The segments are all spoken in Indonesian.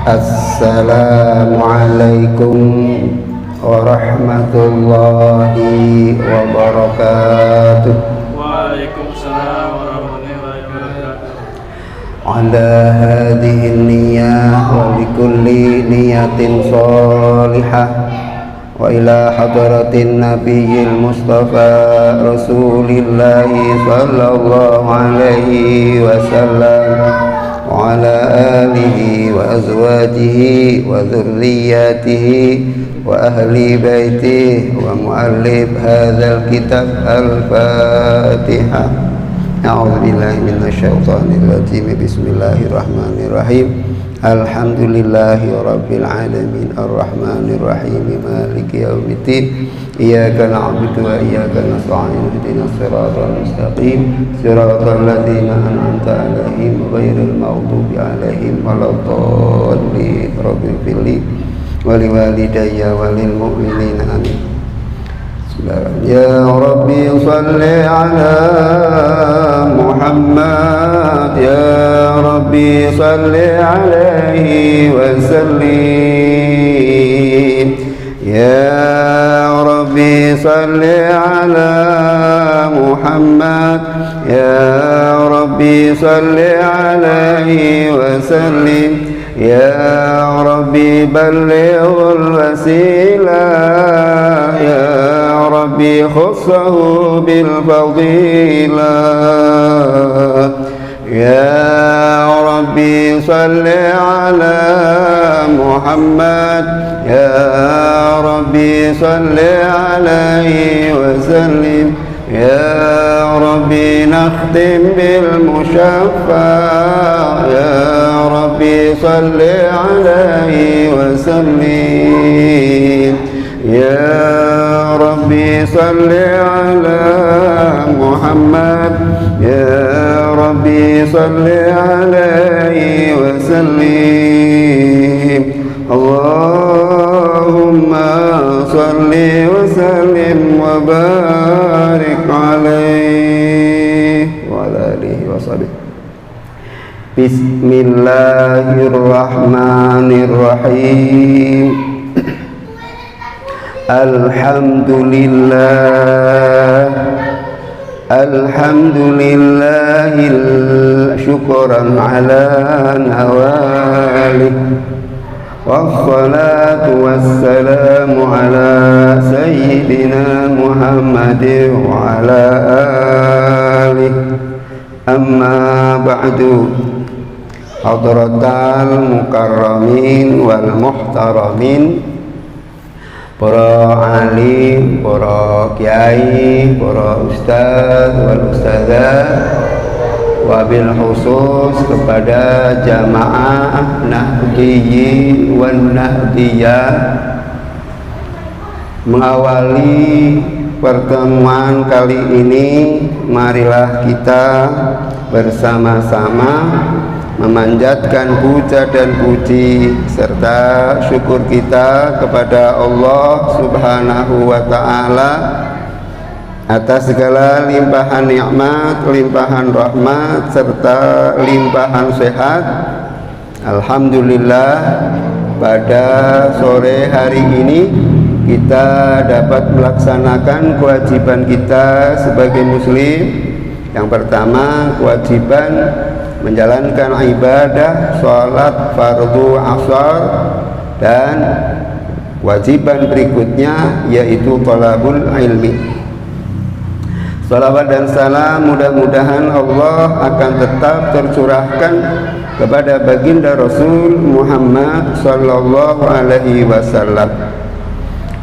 Assalamualaikum warahmatullahi wabarakatuh. Waalaikumsalam warahmatullahi wabarakatuh. Ala hadhihi niyyah wa likulli niyatin shalihah wa ila hadratin nabiyil mustafa rasulillahi sallallahu alaihi wasallam wa ala alihi wa azwajihi wa dhurriyyatihi wa ahli baitihi wa muallif hadzal kitab al-Fatihah. A'udzu billahi minasyaitonir rajim. Bismillahirrahmanirrahim. Alhamdulillahi rabbil alamin arrahmanir rahim maliki yaumiddin. Iyyaka na'budu wa iyyaka nasta'in ihdinas siratal mustaqim siratal ladzina an'amta 'alaihim ghairil maghdubi 'alaihim waladdallin. Rabbil firli wa liwalidayya wa lil mu'minina amin. Ya Rabbi salli ala Muhammad, ya Rabbi salli alaihi wa sallim. Ya Rabbi salli ala Muhammad, ya Rabbi salli alaihi wa sallim. Ya Rabbi ballighul wasilah, ya Rabbi khussahu bil fadilah. Ya Rabbi salli ala Muhammad, ya Rabbi salli alaihi wa sallim. Ya Rabbi nakhtim bil mushaffa, ya Rabbi salli alaihi wa sallim. Ya Rabbi salli ala Muhammad, ya Rabbi salli alaihi wa sallim. Allahumma salli wa sallim wa barik alaihi wa ala alihi wa sahbihi. Bismillahirrahmanirrahim. Alhamdulillahil syukran ala nawalih. Wassalatu wassalamu ala sayyidina Muhammadin wa ala alihi. Amma ba'du. Hadratal mukarramin wal muhtaramin, para alim, para kiai, para ustaz wal ustazah, wabil khusus kepada jamaah Nahdiyyin wan Nahdiyah. Mengawali pertemuan kali ini, marilah kita bersama-sama memanjatkan puja dan puji serta syukur kita kepada Allah Subhanahu wa ta'ala atas segala limpahan nikmat, limpahan rahmat serta limpahan sehat. Alhamdulillah, pada sore hari ini kita dapat melaksanakan kewajiban kita sebagai muslim. Yang pertama, kewajiban menjalankan ibadah sholat fardu asar, dan kewajiban berikutnya yaitu thalabul ilmi. Salawat dan salam mudah-mudahan Allah akan tetap tercurahkan kepada baginda Rasul Muhammad sallallahu alaihi wasallam.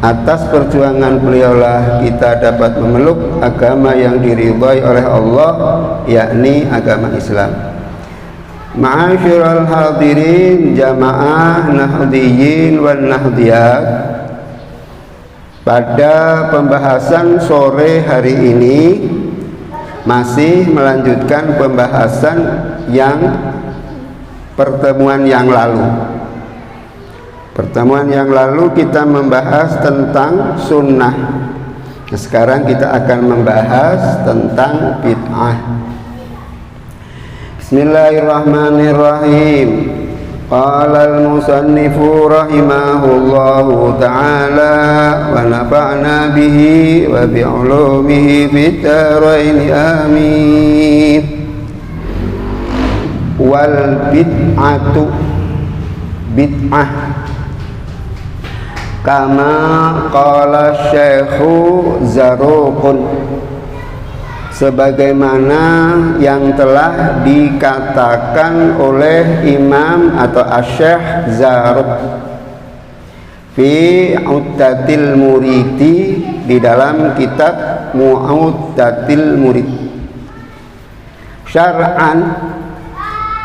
Atas perjuangan beliaulah kita dapat memeluk agama yang diridhai oleh Allah, yakni agama Islam. Ma'asyiral hadirin jamaah Nahdiyyin wan Nahdiyat, pada pembahasan sore hari ini masih melanjutkan pembahasan yang pertemuan yang lalu. Pertemuan yang lalu kita membahas tentang sunnah. Nah, sekarang kita akan membahas tentang bid'ah. Bismillahirrahmanirrahim. قال المصنف رحمه الله تعالى ونفعنا به وبعلومه في الدارين آمين. والبدعة bid'ah kama qala syekhu Zarruqun, sebagaimana yang telah dikatakan oleh Imam atau Asy-Syaikh Zarruq fi Uddatil Muridi, di dalam kitab Mu'uddatil Murid. Syar'an,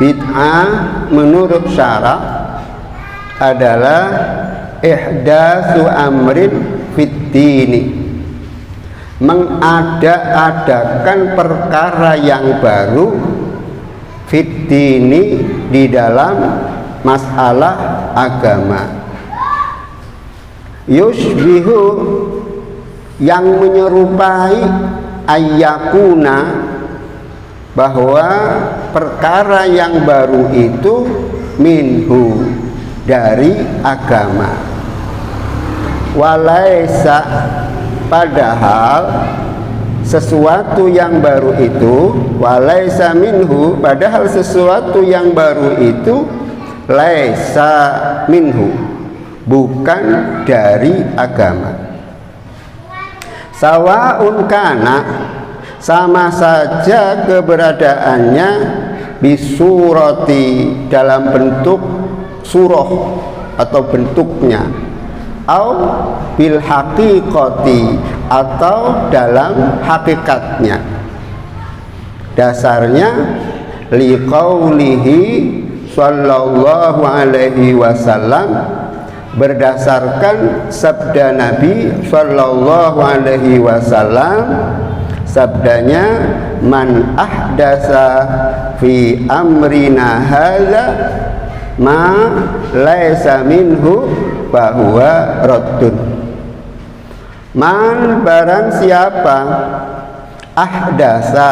bid'ah menurut syara' adalah ihdatsu amrin fid dini, mengada-adakan perkara yang baru fid dini, di dalam masalah agama. Yushbihu, yang menyerupai, ayyakuna, bahwa perkara yang baru itu minhu, dari agama. Walaisa, padahal sesuatu yang baru itu, walaisa minhu, padahal sesuatu yang baru itu, laisa minhu, bukan dari agama. Sawaun kana, sama saja keberadaannya, bisurati, dalam bentuk surah atau bentuknya, au bil haqiqati, atau dalam hakikatnya. Dasarnya liqaulihi sallallahu alaihi wasallam, berdasarkan sabda Nabi sallallahu alaihi wasallam, sabdanya, man ahdasa fi amrina hadza ma laisa minhu bahwa raddun. Man, barang siapa, ahdasa,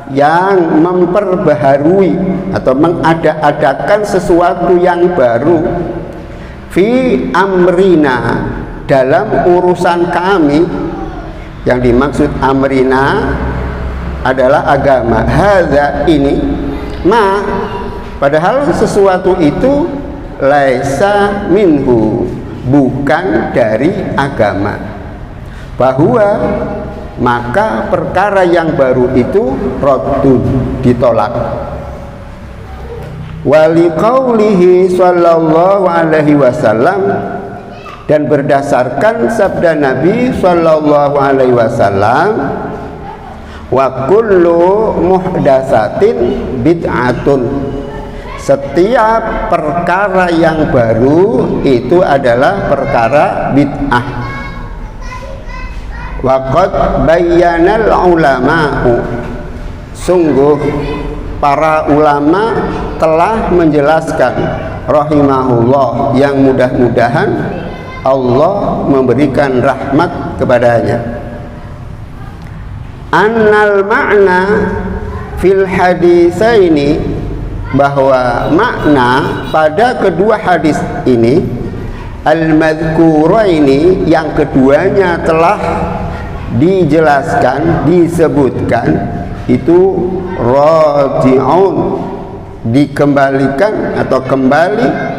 yang memperbaharui atau mengada-adakan sesuatu yang baru, fi amrina, dalam urusan kami. Yang dimaksud amrina adalah agama. Hadza, ini, ma, padahal sesuatu itu laisa minhu, bukan dari agama. Bahwa, maka perkara yang baru itu raddun, ditolak. Waliqaulihi sallallahu alaihi wasallam, dan berdasarkan sabda Nabi sallallahu alaihi wasallam, wa kullu muhdatsatin bid'atun, setiap perkara yang baru itu adalah perkara bid'ah. Wa qad bayyanal ulama'u, sungguh para ulama telah menjelaskan, rahimahullah, yang mudah-mudahan Allah memberikan rahmat kepadanya, annal ma'na fil hadisaini, bahwa makna pada kedua hadis ini, al-madhkuraini, yang keduanya telah dijelaskan, disebutkan, itu raji'un, dikembalikan atau kembali,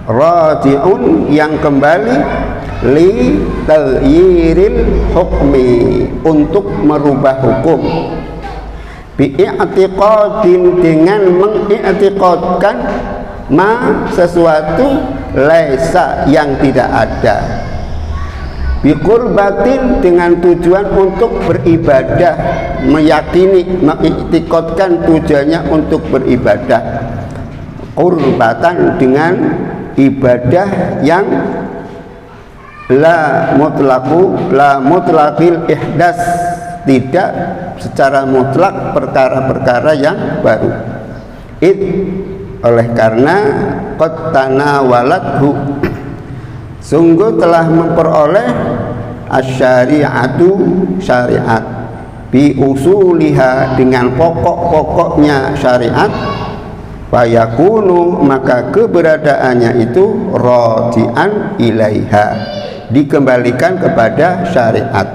raji'un, yang kembali, li taghyiril hukmi, untuk merubah hukum, bi'i'tiqadin, dengan mengiktikadkan, ma, sesuatu, laisa, yang tidak ada, biqurbatin, dengan tujuan untuk beribadah, meyakini, mengiktikadkan tujuannya untuk beribadah, qurbatan, dengan ibadah yang la mutlaqil ihdas, tidak secara mutlak perkara-perkara yang baru. Oleh karena qad tanawalathu, sungguh telah memperoleh asy-syari'atu, syariat, bi usuliha, dengan pokok-pokoknya syariat, fayakunu maka keberadaannya itu raji'an ilaiha, dikembalikan kepada syariat,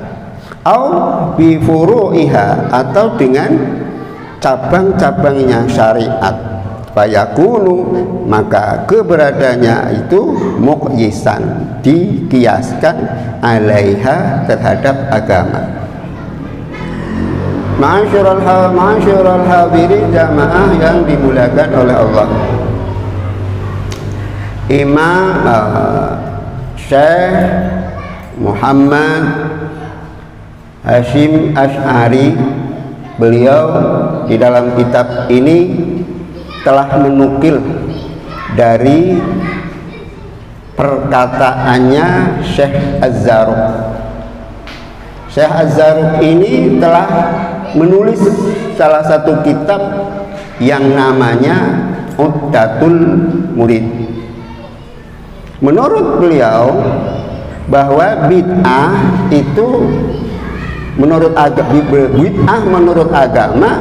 au bi furu'iha, atau dengan cabang-cabangnya syariat, fayakunu maka keberadaannya itu muqyisan, dikiaskan alaiha, terhadap agama. Ma'asyiral hadirin jamaah yang dimuliakan oleh Allah, Imam Syekh Muhammad Hashim Asy'ari, beliau di dalam kitab ini telah menukil dari perkataannya Syekh Az-Zarruq. Syekh Az-Zarruq ini telah menulis salah satu kitab yang namanya Uddatul Murid. Menurut beliau bahwa bid'ah itu menurut agama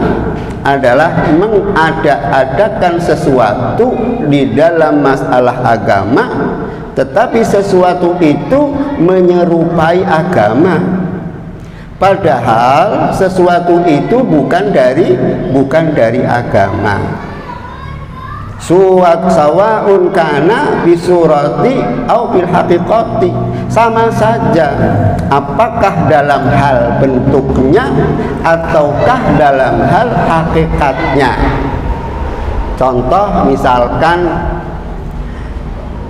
adalah mengada-adakan sesuatu di dalam masalah agama, tetapi sesuatu itu menyerupai agama, padahal sesuatu itu bukan dari agama. Sawaun kana bisurati au bil haqiqati, sama saja apakah dalam hal bentuknya ataukah dalam hal hakikatnya. Contoh misalkan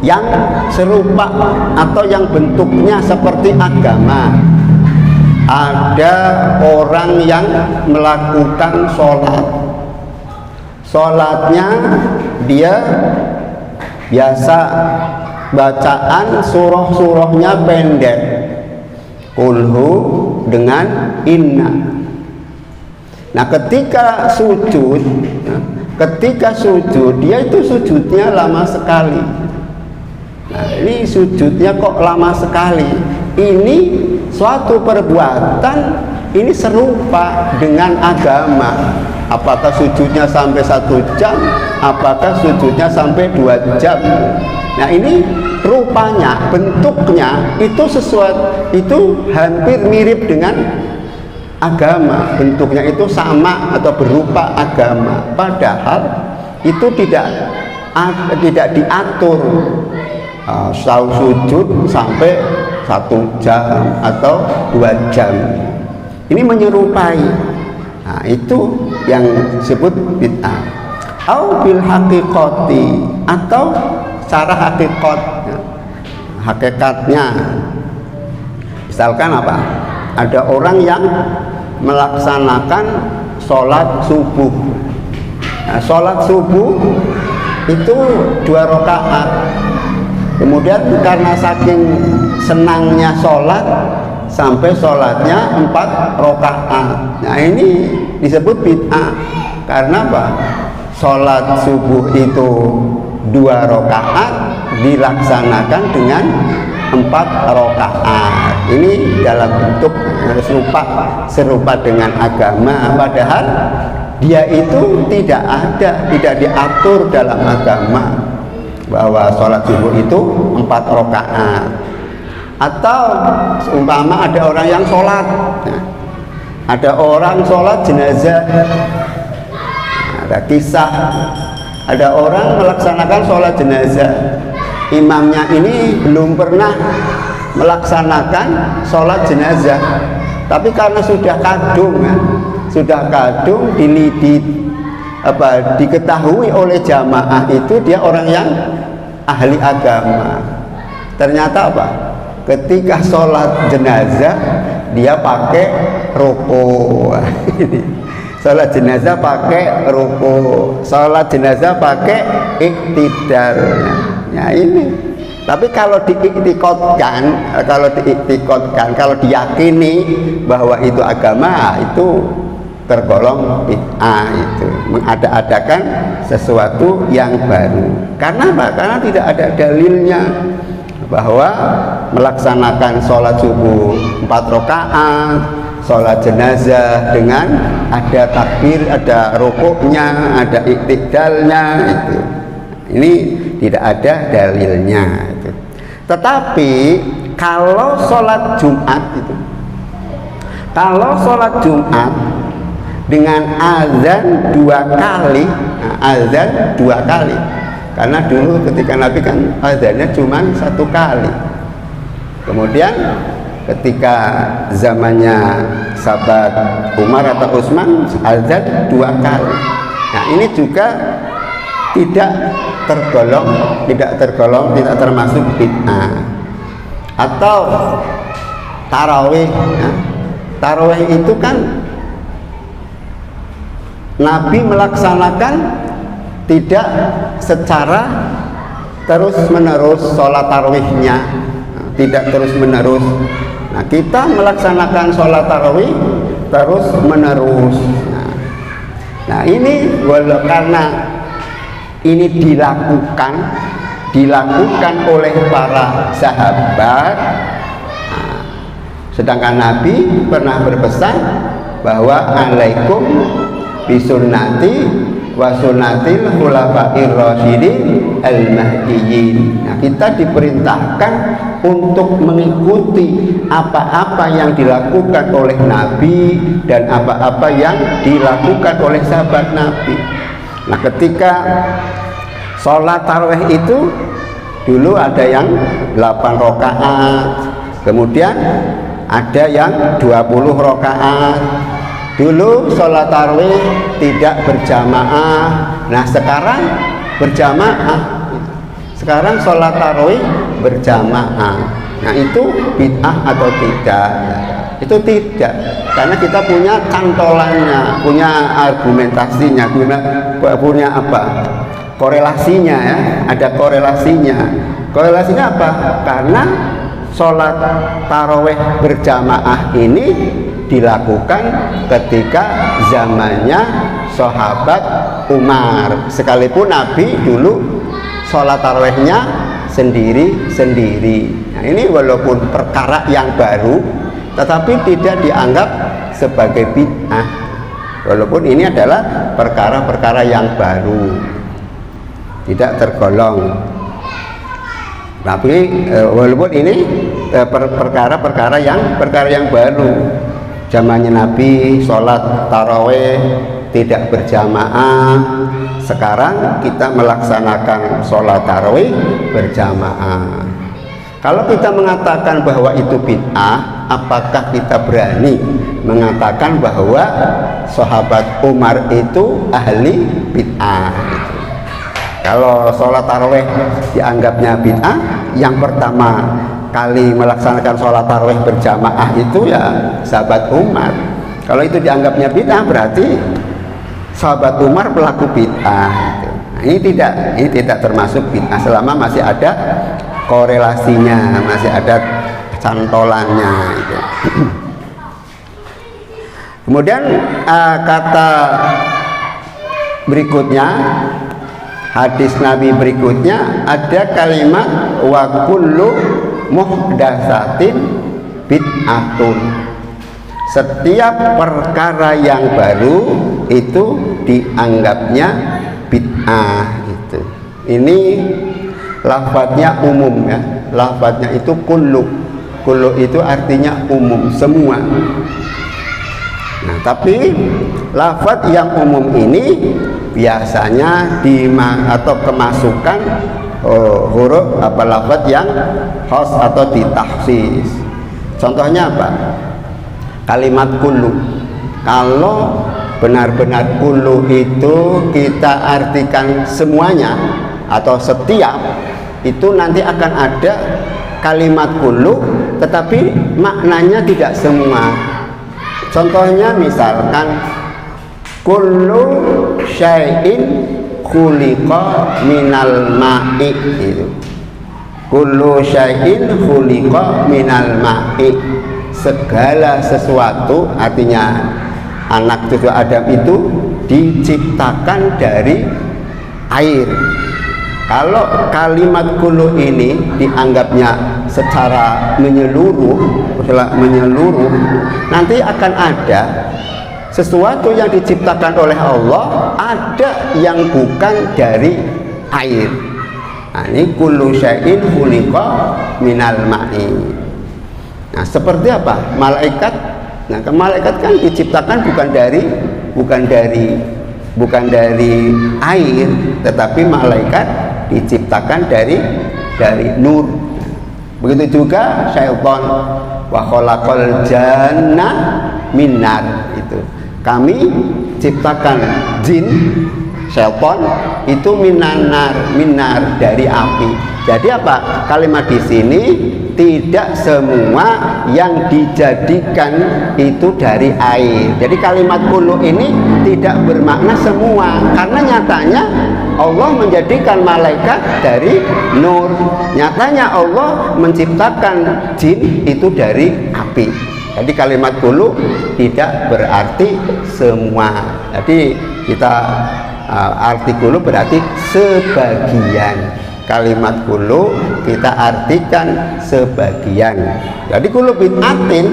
yang serupa atau yang bentuknya seperti agama, ada orang yang melakukan sholatnya dia biasa bacaan surah-surahnya pendek, kulhu dengan inna. Nah ketika sujud dia itu sujudnya lama sekali. Nah ini sujudnya kok lama sekali, ini suatu perbuatan ini serupa dengan agama. Apakah sujudnya sampai 1 jam, apakah sujudnya sampai 2 jam. Nah ini rupanya, bentuknya itu sesuatu, itu hampir mirip dengan agama, bentuknya itu sama atau berupa agama, padahal itu tidak diatur. Sujud sampai 1 jam atau 2 jam, ini menyerupai. Nah itu yang disebut bid'ah. Au bil haqiqati, atau cara hakikatnya. Misalkan apa? Ada orang yang melaksanakan sholat subuh. Nah, sholat subuh itu 2 rakaat. Kemudian karena saking senangnya sholat sampai sholatnya 4 rakaat. Nah ini disebut bid'ah. Karena apa? Sholat subuh itu 2 rakaat dilaksanakan dengan 4 rakaat. Ini dalam bentuk serupa dengan agama, padahal dia itu tidak diatur dalam agama bahwa sholat subuh itu 4 rakaat. Atau seumpama ada orang yang sholat, ada orang sholat jenazah. Ada kisah, ada orang melaksanakan sholat jenazah, imamnya ini belum pernah melaksanakan sholat jenazah, tapi karena sudah kadung diketahui oleh jamaah itu dia orang yang ahli agama. Ternyata apa? Ketika sholat jenazah dia pakai ruku. Sholat jenazah pakai ruku, sholat jenazah pakai iktidal. Ya ini. Tapi kalau diiktikotkan, kalau diyakini bahwa itu agama, itu tergolong bid'ah, itu mengada-adakan sesuatu yang baru. Karena apa? Karena tidak ada dalilnya bahwa melaksanakan sholat subuh 4 rakaat sholat jenazah dengan ada takbir, ada rukuknya, ada iktidalnya itu. Ini tidak ada dalilnya itu. Tetapi kalau sholat Jumat itu, kalau sholat Jumat dengan azan 2 kali, azan 2 kali, karena dulu ketika Nabi kan azannya cuma 1 kali. Kemudian ketika zamannya sahabat Umar atau Utsman azan 2 kali. Nah ini juga tidak termasuk bid'ah. Atau tarawih. Nah, tarawih itu kan Nabi melaksanakan tidak secara terus menerus sholat tarawihnya, tidak terus menerus. Nah kita melaksanakan sholat tarawih terus menerus. Nah ini karena ini dilakukan oleh para sahabat. Sedangkan Nabi pernah berpesan bahwa alaikum bisunnati wa sunnatil khulafa'ir rasyidin al-mahdiyyin. Nah, kita diperintahkan untuk mengikuti apa-apa yang dilakukan oleh Nabi dan apa-apa yang dilakukan oleh sahabat Nabi. Nah, ketika sholat tarawih itu dulu ada yang 8 rakaat, kemudian ada yang 20 rakaat. Dulu sholat tarawih tidak berjamaah. Nah sekarang berjamaah. Sekarang sholat tarawih berjamaah. Nah itu bid'ah atau tidak? Itu tidak, karena kita punya cantolannya, punya argumentasinya, punya apa? Korelasinya ya, ada korelasinya. Korelasinya apa? Karena sholat tarawih berjamaah ini dilakukan ketika zamannya sahabat Umar, sekalipun Nabi dulu sholat tarawihnya sendiri-sendiri. Nah, ini walaupun perkara yang baru, tetapi tidak dianggap sebagai bid'ah, walaupun ini adalah perkara-perkara yang baru, tidak tergolong. Tapi walaupun ini perkara yang baru. Zamannya Nabi sholat tarawih tidak berjamaah, sekarang kita melaksanakan sholat tarawih berjamaah. Kalau kita mengatakan bahwa itu bid'ah, apakah kita berani mengatakan bahwa sahabat Umar itu ahli bid'ah? Kalau sholat tarawih dianggapnya bid'ah, yang pertama kali melaksanakan sholat tarawih berjamaah itu ya sahabat Umar. Kalau itu dianggapnya bid'ah, berarti sahabat Umar pelaku bid'ah. Nah, ini tidak termasuk bid'ah selama masih ada korelasinya, masih ada cantolannya itu. Kemudian kata berikutnya, hadis Nabi berikutnya ada kalimat wa kullu muhdatsatin bid'atun. Setiap perkara yang baru itu dianggapnya bid'ah itu. Ini lafadznya umum ya. Lafadznya itu kullu. Kullu itu artinya umum, semua. Nah, tapi lafadz yang umum ini biasanya atau kemasukan huruf apa lafadz yang khas atau ditakhsis. Contohnya apa? Kalimat kullu. Kalau benar-benar kullu itu kita artikan semuanya atau setiap, itu nanti akan ada kalimat kullu tetapi maknanya tidak semua. Contohnya misalkan kullu syai'in khuliqa minal ma'i gitu. Kullu syai'in khuliqa minal ma'i. Segala sesuatu, artinya anak cucu Adam itu diciptakan dari air. Kalau kalimat kullu ini dianggapnya secara menyeluruh, nanti akan ada sesuatu yang diciptakan oleh Allah, ada yang bukan dari air. Nah, ini kullu syai'in khuliqa minal ma'i. Nah, seperti apa? Malaikat. Nah, malaikat kan diciptakan bukan dari air, tetapi malaikat diciptakan dari nur. Begitu juga syaitan, wa khalaqal janna min nar. Itu kami ciptakan jin, syaitan itu minar dari api. Jadi apa? Kalimat di sini tidak semua yang dijadikan itu dari air. Jadi kalimat kullu ini tidak bermakna semua, karena nyatanya Allah menjadikan malaikat dari nur. Nyatanya Allah menciptakan jin itu dari api. Jadi kalimat kullu tidak berarti semua. Jadi kita arti kullu berarti sebagian. Kalimat kullu kita artikan sebagian. Jadi kullu bid'atin,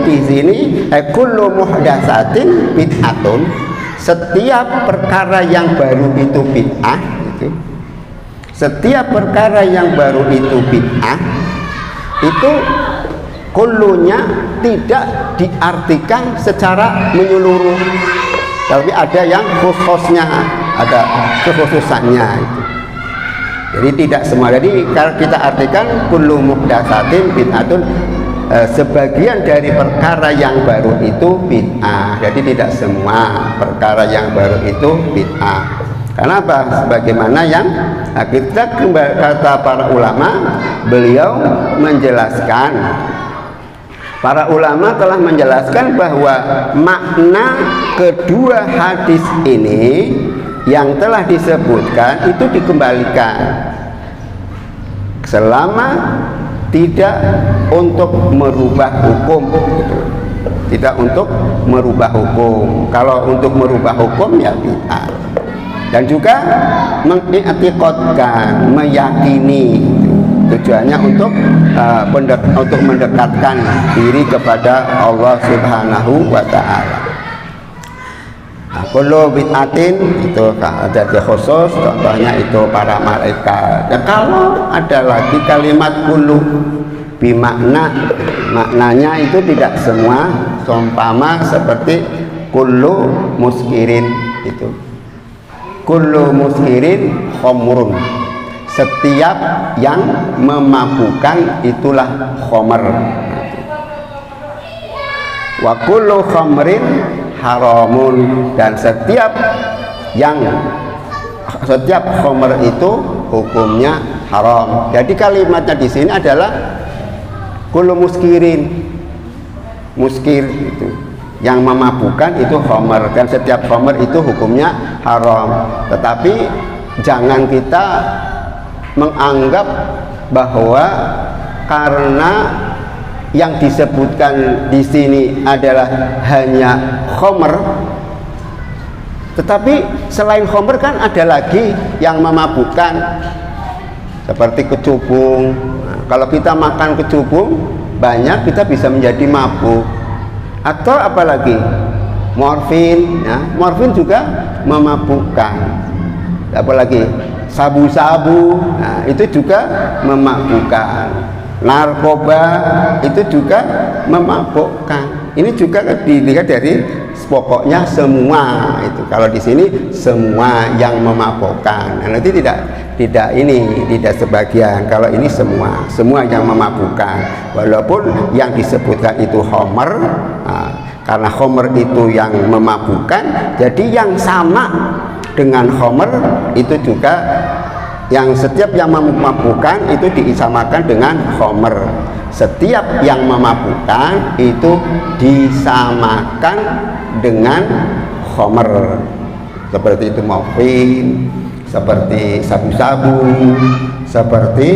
di sini kullu muhdatsatin bid'atun. Setiap perkara yang baru itu bid'ah. Setiap perkara yang baru itu bid'ah. Itu kullunya tidak diartikan secara menyeluruh, tapi ada yang khususnya, ada kekhususannya itu. Jadi tidak semua. Jadi kalau kita artikan kullu muhdatsatin bid'atun, sebagian dari perkara yang baru itu bid'ah. Jadi tidak semua perkara yang baru itu bid'ah. Kenapa? Sebagaimana yang kita kata para ulama, beliau menjelaskan, para ulama telah menjelaskan bahwa makna kedua hadis ini yang telah disebutkan itu dikembalikan selama tidak untuk merubah hukum, gitu. Tidak untuk merubah hukum. Kalau untuk merubah hukum ya bid'ah. Dan juga mengiktikadkan, meyakini, tujuannya untuk mendekatkan diri kepada Allah Subhanahu wa Ta'ala. Kullu bid'atin itu ada khusus, contohnya itu para malaikat. Dan kalau ada lagi kalimat kullu maknanya itu tidak semua, seumpama seperti kullu muskirin, itu kullu muskirin khamrun, setiap yang memabukkan itulah khamr. Wa kullu khamrin haramun, dan setiap khamr itu hukumnya haram. Jadi kalimatnya di sini adalah kullu muskirin, muskir itu yang memabukkan itu khamr, dan setiap khamr itu hukumnya haram. Tetapi jangan kita menganggap bahwa karena yang disebutkan di sini adalah hanya khamr, tetapi selain khamr kan ada lagi yang memabukkan, seperti kecubung. Nah, kalau kita makan kecubung banyak, kita bisa menjadi mabuk. Atau apalagi morfin, ya, morfin juga memabukkan. Apalagi sabu-sabu, nah, itu juga memabukkan. Narkoba itu juga memabukkan. Ini juga dilihat dari pokoknya semua itu. Kalau di sini semua yang memabukkan. Nah, nanti tidak sebagian. Kalau ini semua yang memabukkan. Walaupun yang disebutkan itu khamr, karena khamr itu yang memabukkan, jadi yang sama dengan khamr itu juga, yang setiap yang memabukkan itu disamakan dengan khamr. Setiap yang memabukkan itu disamakan dengan khamr. Seperti itu morfin, seperti sabu-sabu, seperti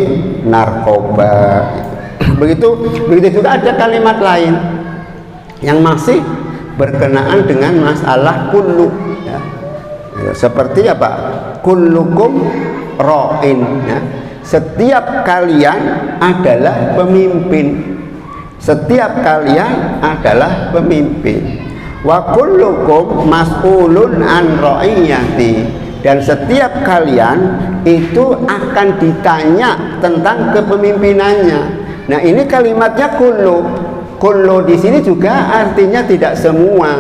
narkoba. Begitu juga ada kalimat lain yang masih berkenaan dengan masalah kullu, ya. Seperti apa? Kullukum ra'in, ya. Setiap kalian adalah pemimpin. Setiap kalian adalah pemimpin. Wa kullukum mas'ulun an ra'iyati, dan setiap kalian itu akan ditanya tentang kepemimpinannya. Nah, ini kalimatnya kullu. Kullu di sini juga artinya tidak semua.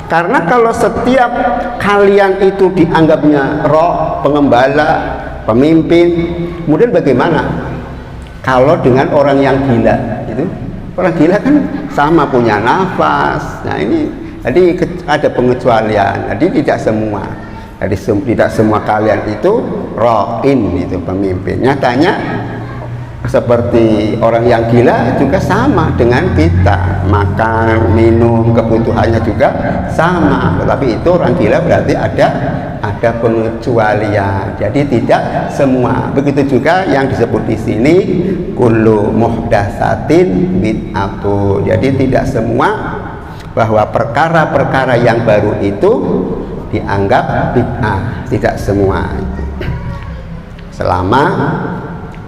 Karena kalau setiap kalian itu dianggapnya roh, pengembala, pemimpin, kemudian bagaimana kalau dengan orang yang gila itu? Orang gila kan sama punya nafas. Nah, ini jadi ada pengecualian. Jadi tidak semua. Jadi tidak semua kalian itu ro'in, itu pemimpin. Nyatanya seperti orang yang gila juga sama dengan kita. Makan, minum, kebutuhannya juga sama. Tetapi itu orang gila berarti ada pengecualian. Jadi tidak semua. Begitu juga yang disebut di sini kullu muhdatsatin bid'atu. Jadi tidak semua bahwa perkara-perkara yang baru itu dianggap bid'ah. Tidak semua. Selama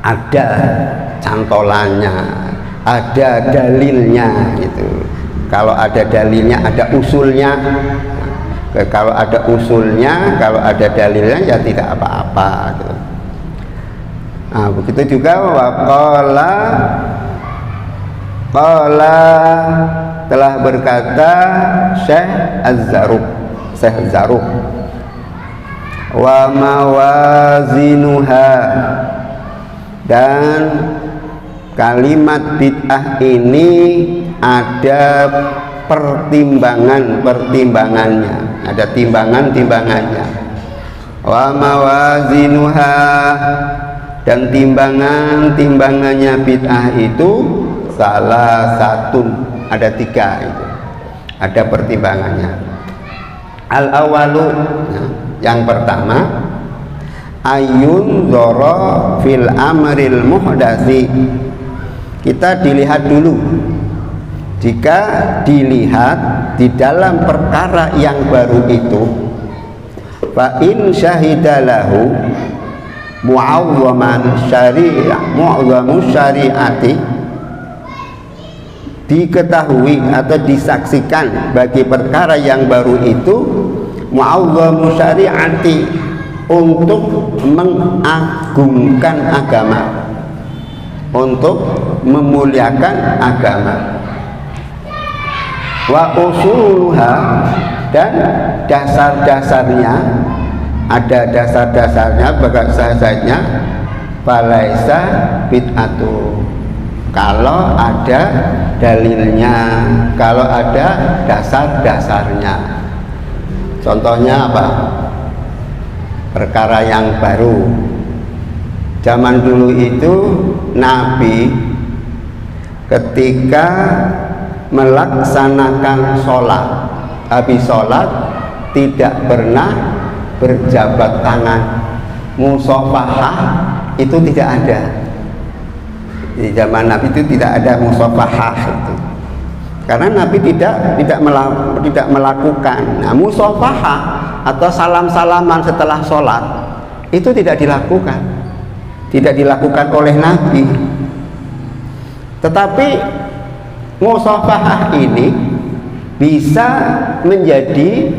ada cantolannya, ada dalilnya gitu. Kalau ada dalilnya, ada usulnya. Kalau ada usulnya, kalau ada dalilnya, ya tidak apa-apa gitu. Nah, begitu juga waqala telah berkata Syekh Az-Zarruq wa mawazinuha, dan kalimat bid'ah ini ada pertimbangannya, ada timbangannya. Wa mawazinuha, dan timbangannya bid'ah itu salah satu, ada 3 itu, ada pertimbangannya. Al awalu, yang pertama, ayun zoro fil amril muhdasi. Kita dilihat dulu, jika dilihat di dalam perkara yang baru itu, fa in syahidalahu mu'awwaman syari'ati, diketahui atau disaksikan bagi perkara yang baru itu mu'awwamu syari'ati, untuk mengagungkan agama, untuk memuliakan agama. Wa usuluha, dan dasar-dasarnya, ada dasar-dasarnya, bahasanya falaisa bid'atu, kalau ada dalilnya, kalau ada dasar-dasarnya. Contohnya apa? Perkara yang baru. Zaman dulu itu Nabi ketika melaksanakan sholat, habis sholat tidak pernah berjabat tangan, musafahah itu tidak ada. Di zaman Nabi itu tidak ada musafahah itu, karena Nabi tidak melakukan. Nah, musafahah atau salam-salaman setelah sholat itu tidak dilakukan oleh Nabi. Tetapi musafahah ini bisa menjadi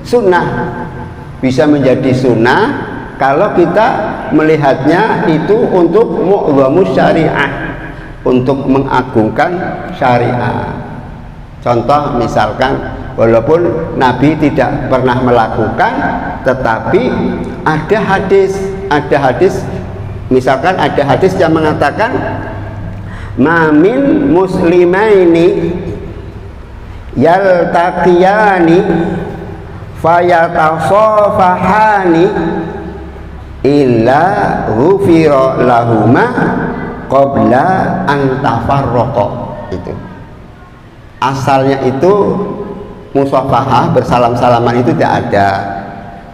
sunnah, kalau kita melihatnya itu untuk mu'zamus syariah, untuk mengagungkan syariah. Contoh misalkan, walaupun Nabi tidak pernah melakukan, tetapi ada hadis, misalkan ada hadis yang mengatakan mamin muslimaini yaltaqiyani fayatasafahani illa ghufira lahuma qabla an tafarraqa. Itu asalnya itu musafahah, bersalam-salaman itu tidak ada.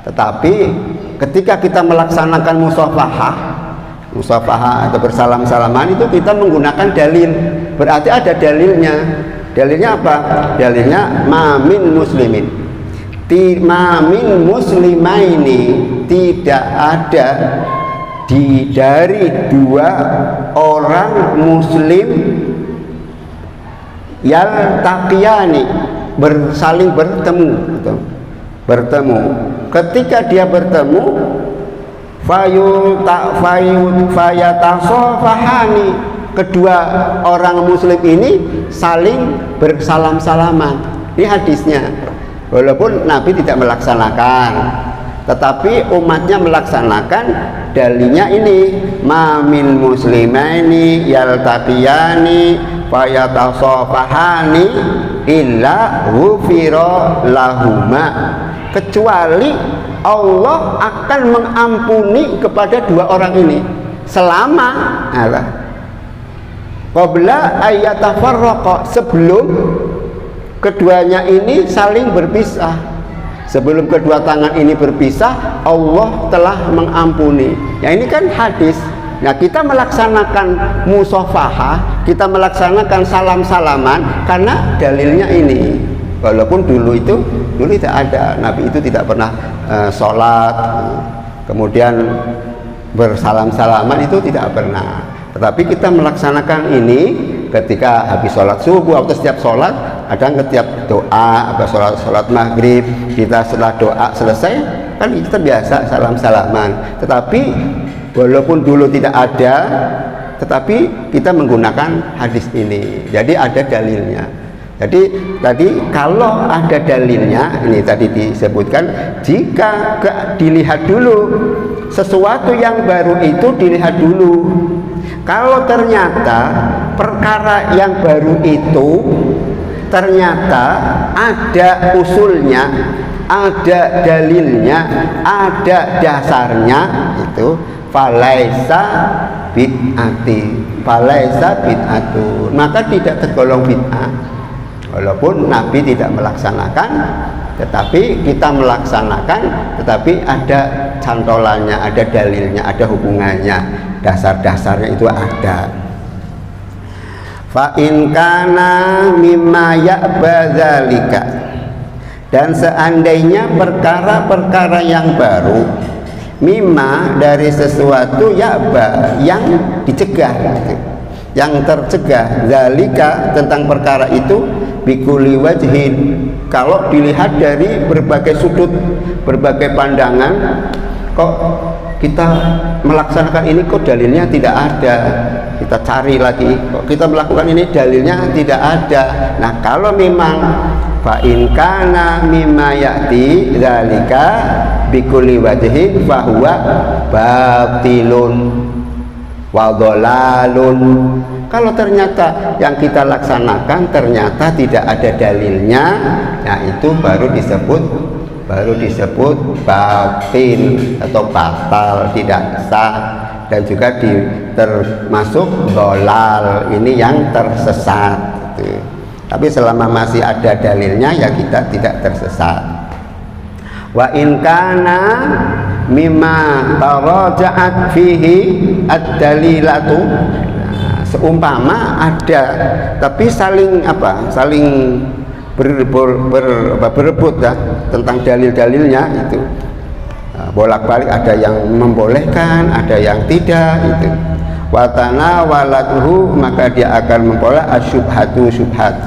Tetapi ketika kita melaksanakan musafahah atau bersalam-salaman itu kita menggunakan dalil, berarti ada dalilnya. Dalilnya apa? Dalilnya mamin muslimin, Mamin muslimaini, tidak ada dari dua orang muslim yaltaqiyani, saling bertemu gitu. Bertemu, ketika dia bertemu fayatasofahani, kedua orang muslim ini saling bersalam-salaman. Ini hadisnya, walaupun Nabi tidak melaksanakan, tetapi umatnya melaksanakan. Dalilnya ini, mamin muslimaini yaltaqiyani fayatasofahani illa ghufira lahuma, kecuali Allah akan mengampuni kepada dua orang ini selama qabla ayyatafarraqa, sebelum keduanya ini saling berpisah. Sebelum kedua tangan ini berpisah, Allah telah mengampuni. Ya, ini kan hadis. Nah, kita melaksanakan musafahah, kita melaksanakan salam-salaman karena dalilnya ini. Walaupun dulu tidak ada, Nabi itu tidak pernah sholat, kemudian bersalam-salaman, itu tidak pernah. Tetapi kita melaksanakan ini ketika habis sholat subuh atau setiap sholat, ada setiap doa, apa sholat maghrib, kita setelah doa selesai kan kita biasa salam-salaman. Tetapi walaupun dulu tidak ada, tetapi kita menggunakan hadis ini. Jadi ada dalilnya. Jadi tadi kalau ada dalilnya, ini tadi disebutkan, jika dilihat dulu sesuatu yang baru itu dilihat dulu. Kalau ternyata perkara yang baru itu ternyata ada usulnya, ada dalilnya, ada dasarnya, itu falaisa bid'atun, maka tidak tergolong bid'ah. Walaupun Nabi tidak melaksanakan, tetapi kita melaksanakan, tetapi ada cantolannya, ada dalilnya, ada hubungannya, dasar-dasarnya itu ada. Fa in kana mimma ya'badzalika, dan seandainya perkara-perkara yang baru, mimma dari sesuatu ya'ba yang dicegah, yang tercegah, zalika tentang perkara itu, bikuli wajhin, kalau dilihat dari berbagai sudut, berbagai pandangan, kok kita melaksanakan ini kok dalilnya tidak ada, kita cari lagi, kok kita melakukan ini dalilnya tidak ada. Nah, kalau memang fa in kana mimma ya'ti zalika bikuli wajhin fahuwa batilun wa dhalalun. Kalau ternyata yang kita laksanakan ternyata tidak ada dalilnya, nah itu baru disebut batil atau batal, tidak sah, dan juga termasuk dhalal, ini yang tersesat gitu. Tapi selama masih ada dalilnya ya kita tidak tersesat. Wa in kana mimma taraja'at fihi ad-dalilatu, seumpama ada tapi saling berebut ya, tentang dalil-dalilnya itu, bolak-balik, ada yang membolehkan, ada yang tidak, itu watana walatuhu, maka dia akan memperoleh asyubhatu, syubhat,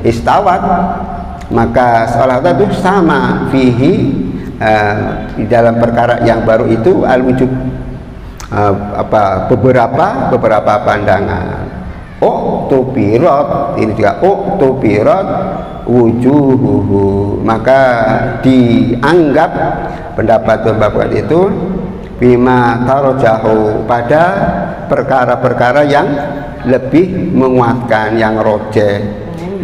istawat, maka salah satu sama fihi, di dalam perkara yang baru itu al-wujub, beberapa pandangan. Uktubirat, ini juga uktubirat wujuhuhu, maka dianggap pendapat itu bima tarjahu, pada perkara-perkara yang lebih menguatkan, yang rojeh,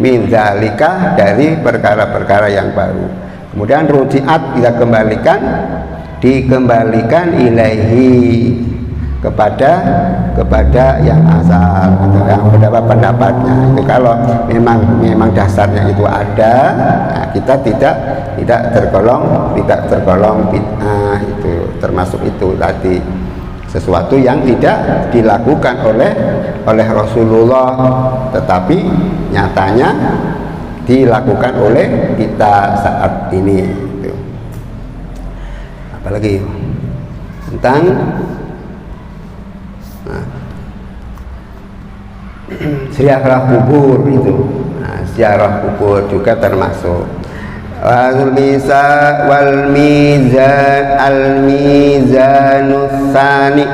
min dzalika, dari perkara-perkara yang baru. Kemudian rujiat, kita dikembalikan ilaihi, kepada yang asal, atau yang pendapatnya itu. Kalau memang dasarnya itu ada, nah kita tidak tergolong bid'ah, itu termasuk itu tadi, sesuatu yang tidak dilakukan oleh Rasulullah tetapi nyatanya dilakukan oleh kita saat ini. apalagi tentang ziarah kubur itu. Nah, ziarah kubur juga termasuk. Wal mizanus tsani.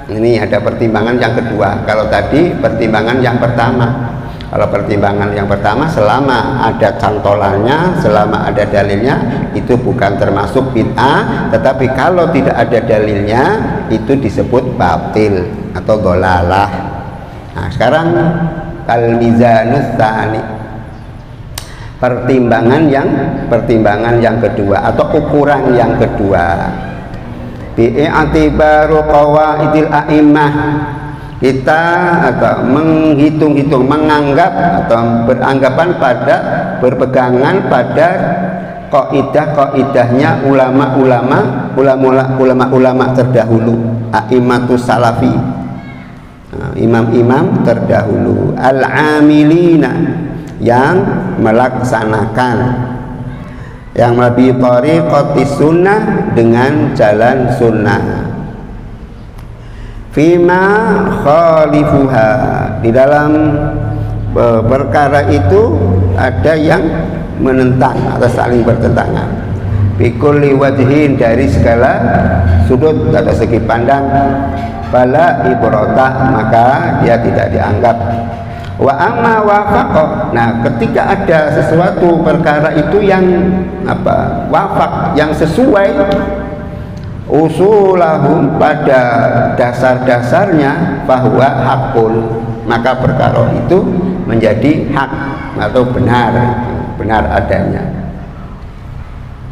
Ini ada pertimbangan yang kedua. Kalau tadi pertimbangan yang pertama. Kalau pertimbangan yang pertama, selama ada cantolannya, selama ada dalilnya, itu bukan termasuk bid'ah. Tetapi kalau tidak ada dalilnya, itu disebut batil atau dhalalah. Nah, sekarang al-mizanus tsani, pertimbangan yang kedua atau ukuran yang kedua. Bi'atibaru qawaidil a'immah, kita atau menghitung-hitung, menganggap atau berpegangan pada kaidah-kaidahnya ulama terdahulu, a'immatus salafi, imam-imam terdahulu, al-amilina, yang melaksanakan, yang lebih tariqati sunnah, dengan jalan sunnah. Fima khalifuha, di dalam perkara itu ada yang menentang atau saling bertentangan. Bikulli wajhin, dari segala sudut atau segi pandang, fala ibrata, maka dia tidak dianggap. Wa amma wafaqah, nah ketika ada sesuatu perkara itu yang wafaq, yang sesuai usulahum, pada dasar-dasarnya, bahwa hakun, maka perkara itu menjadi hak atau benar adanya.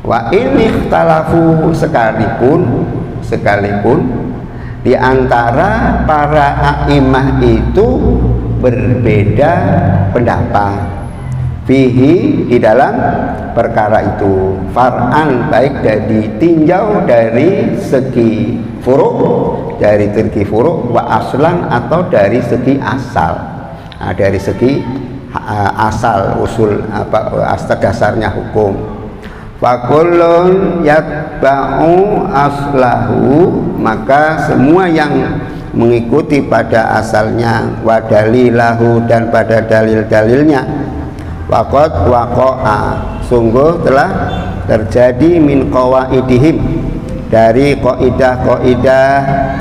Wa in ikhtalafu, sekalipun di antara para a'imah itu berbeda pendapat fihi, di dalam perkara itu, far'an, baik dari tinjau dari segi furu', wa aslan, atau dari segi asal. Nah, dari segi asal, usul asal dasarnya hukum. Fakullun yatba'u aslahu, maka semua yang mengikuti pada asalnya, wa dalilahu, dan pada dalil-dalilnya, waqad waqa'a, sungguh telah terjadi, min qawaidihim, dari qaidah-qaidah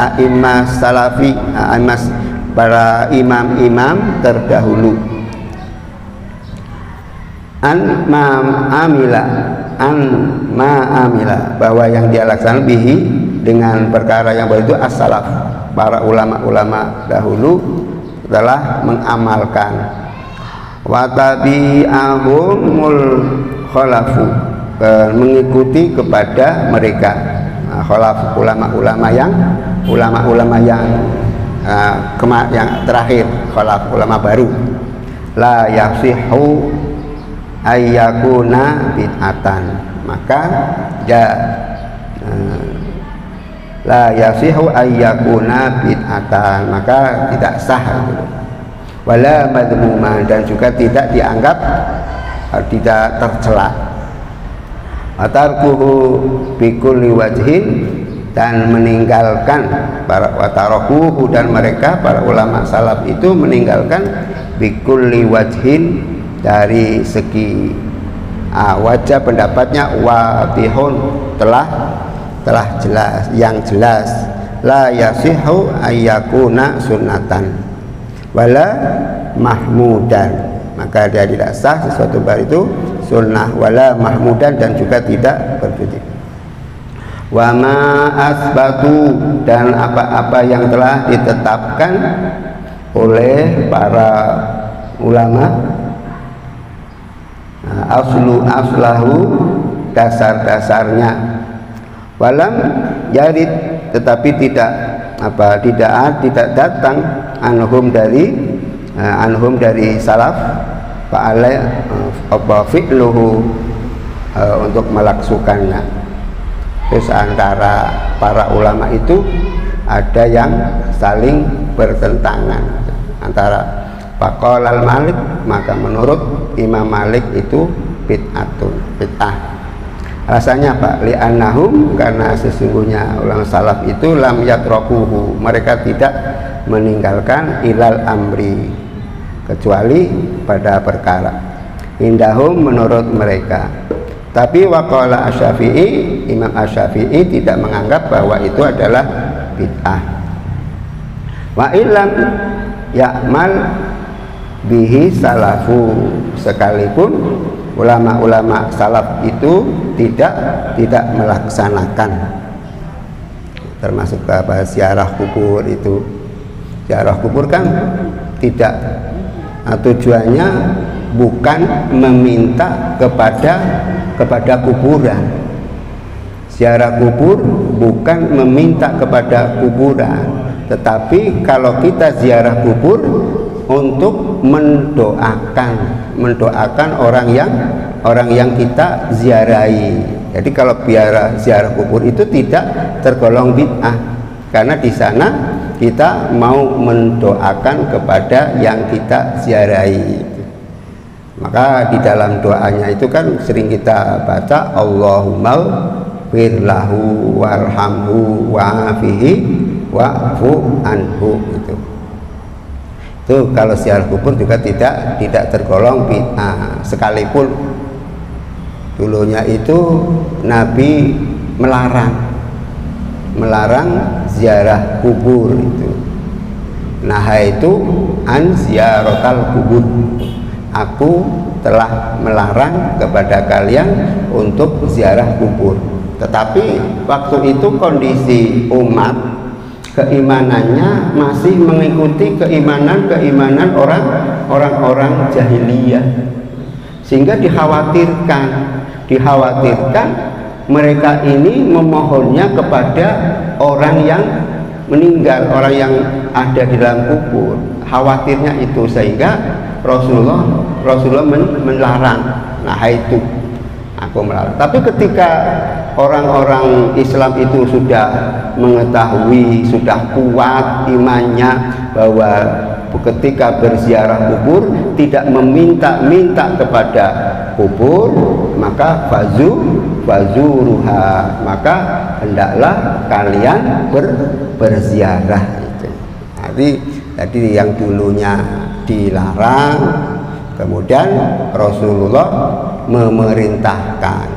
a'immah salafi, para imam-imam terdahulu. An ma'amila, bahwa yang dia laksanakan bihi, dengan perkara yang baru itu as-salaf, para ulama-ulama dahulu telah mengamalkan. Wa tabi'ahumul khalafu, mengikuti kepada mereka, khalaf, ulama-ulama yang terakhir, khalaf, ulama baru. La yasihhu ayyakuna bid'atan, maka la yasihu ayyakuna bid'atan, maka tidak sah, wala madhmuman, dan juga tidak dianggap, tidak tercela. Atarkuhu bikulli wajhin, dan meninggalkan para watarakuhu, dan mereka para ulama salaf itu meninggalkan bikulli wajhin, dari segi wajah pendapatnya, wadihun, telah jelas, yang jelas. La yasihu ayyakuna sunnatan wala mahmudan, maka dia tidak sah sesuatu baru itu sunnah, wala mahmudan, dan juga tidak berpuji. Wa ma asbatu, dan apa-apa yang telah ditetapkan oleh para ulama, aslahu, dasar-dasarnya, walam yarid, tetapi tidak datang, anhum dari salaf, fi'luhu, untuk melaksukannya. Terus antara para ulama itu ada yang saling bertentangan, antara faqala al-Malik, maka menurut Imam Malik itu bid'ah. Alasannya apa? Li'annahum, karena sesungguhnya ulama salaf itu lam yatrakuhu, mereka tidak meninggalkan ilal amri, kecuali pada perkara. Indahum, menurut mereka. Tapi waqala Asy-Syafi'i, Imam Asy-Syafi'i tidak menganggap bahwa itu adalah bid'ah. Wa illam ya'mal bihi salafu, sekalipun ulama-ulama salaf itu tidak melaksanakan, termasuk apa ziarah kubur itu. Ziarah kubur kan tidak, tujuannya bukan meminta kepada kuburan. Ziarah kubur bukan meminta kepada kuburan, tetapi kalau kita ziarah kubur untuk mendoakan orang yang kita ziarahi. Jadi kalau ziarah kubur itu tidak tergolong bid'ah, karena di sana kita mau mendoakan kepada yang kita ziarahi. Maka di dalam doanya itu kan sering kita baca Allahumma firlahu warhamhu wa'afihi wa'fu anhu itu. Itu kalau ziarah kubur juga tidak tergolong bid'ah, sekalipun dulunya itu Nabi melarang ziarah kubur itu. Nah itu an ziaratal kubur, aku telah melarang kepada kalian untuk ziarah kubur. Tetapi waktu itu kondisi umat keimanannya masih mengikuti keimanan orang-orang jahiliyah, sehingga dikhawatirkan mereka ini memohonnya kepada orang yang meninggal, orang yang ada di dalam kubur. Khawatirnya itu, sehingga Rasulullah melarang. Nah itu aku melarang. Tapi ketika orang-orang Islam itu sudah mengetahui, sudah kuat imannya bahwa ketika berziarah kubur tidak meminta kepada kubur, maka fazuruha, maka hendaklah kalian berziarah itu. Jadi yang dulunya dilarang, kemudian Rasulullah memerintahkan.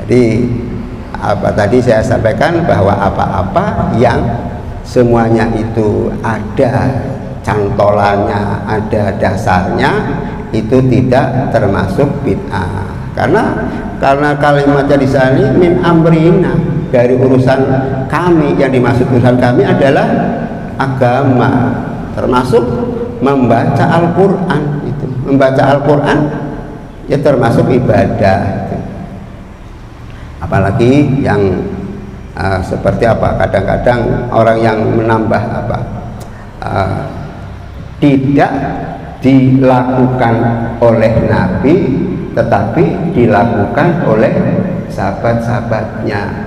Jadi apa tadi saya sampaikan, bahwa apa-apa yang semuanya itu ada cantolannya, ada dasarnya, itu tidak termasuk bid'ah. Karena kalimatnya di sana min amrina, dari urusan kami, yang dimaksud urusan kami adalah agama, termasuk membaca Al-Qur'an itu. Membaca Al-Qur'an ya termasuk ibadah. Apalagi yang seperti apa, kadang-kadang orang yang menambah tidak dilakukan oleh Nabi, tetapi dilakukan oleh sahabat-sahabatnya.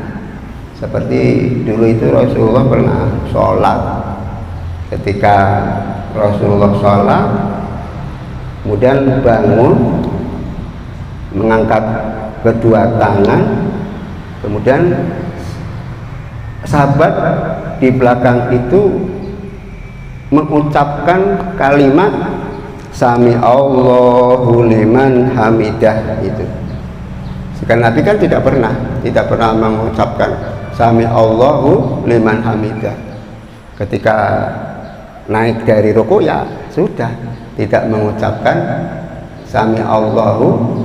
Seperti dulu itu Rasulullah pernah sholat. Ketika Rasulullah sholat, kemudian bangun, mengangkat kedua tangan, kemudian sahabat di belakang itu mengucapkan kalimat Sami Allahu liman hamidah itu. Sekarang Nabi kan tidak pernah mengucapkan Sami Allahu liman hamidah. Ketika naik dari ruku ya sudah, tidak mengucapkan Sami Allahu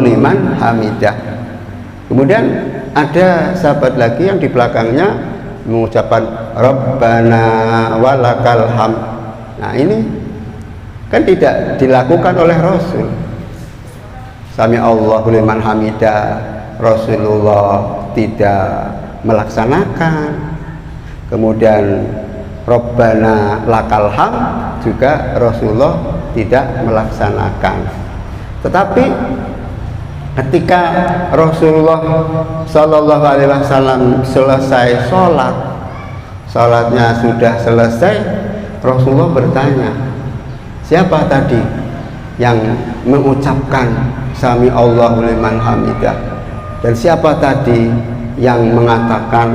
liman hamidah. Kemudian ada sahabat lagi yang di belakangnya mengucapkan Rabbana walakal hamd. Nah ini kan tidak dilakukan oleh Rasul. Sami Allahu liman hamidah, Rasulullah tidak melaksanakan. Kemudian Rabbana lakal hamd juga Rasulullah tidak melaksanakan. Tetapi ketika Rasulullah Shallallahu Alaihi Wasallam selesai sholatnya sudah selesai, Rasulullah bertanya, siapa tadi yang mengucapkan sami Allahu liman hamidah. Dan siapa tadi yang mengatakan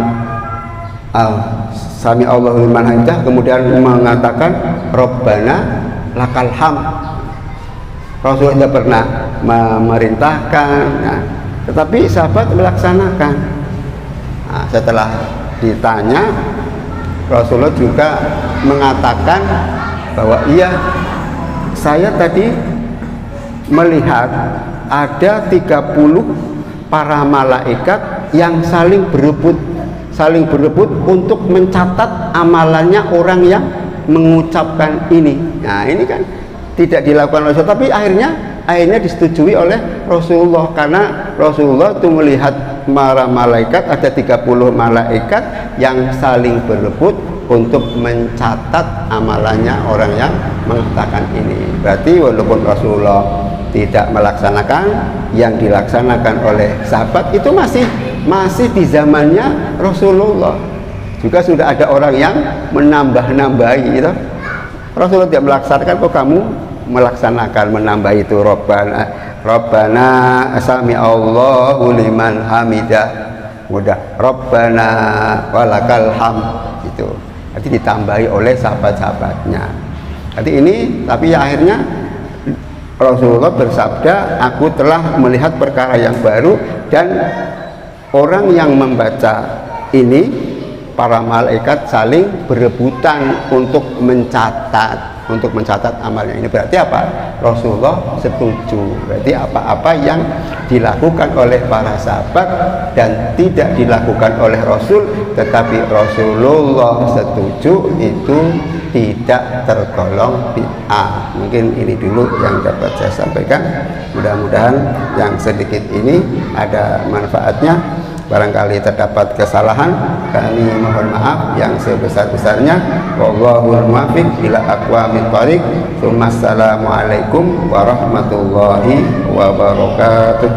sami Allahu liman hamidah kemudian mengatakan Rabbana lakal hamd? Rasul tidak pernah memerintahkan, nah, tetapi sahabat melaksanakan. Nah, setelah ditanya, Rasulullah juga mengatakan bahwa iya, saya tadi melihat ada 30 para malaikat yang saling berebut untuk mencatat amalannya orang yang mengucapkan ini. Nah, ini kan tidak dilakukan Rasul, tapi akhirnya disetujui oleh Rasulullah, karena Rasulullah itu melihat para malaikat, ada 30 malaikat yang saling berebut untuk mencatat amalannya orang yang mengatakan ini. Berarti walaupun Rasulullah tidak melaksanakan, yang dilaksanakan oleh sahabat itu masih di zamannya Rasulullah. Juga sudah ada orang yang menambah-nambahi gitu. Rasulullah tidak melaksanakan, kok kamu melaksanakan, menambah itu Rabbana sami Allahu liman hamidah, mudah Rabbana walakal hamd itu. Nanti ditambahi oleh sahabat-sahabatnya. Nanti ini, tapi ya akhirnya Rasulullah bersabda, aku telah melihat perkara yang baru, dan orang yang membaca ini, para malaikat saling berebutan untuk mencatat amalnya ini. Berarti apa? Rasulullah setuju. Berarti apa-apa yang dilakukan oleh para sahabat dan tidak dilakukan oleh Rasul, tetapi Rasulullah setuju, itu tidak tergolong bid'ah. Mungkin ini dulu yang dapat saya sampaikan. Mudah-mudahan yang sedikit ini ada manfaatnya. Barangkali terdapat kesalahan, kami mohon maaf yang sebesar-besarnya. Wallahul muwaffiq ila aqwamit thoriq. Assalamualaikum warahmatullahi wabarakatuh.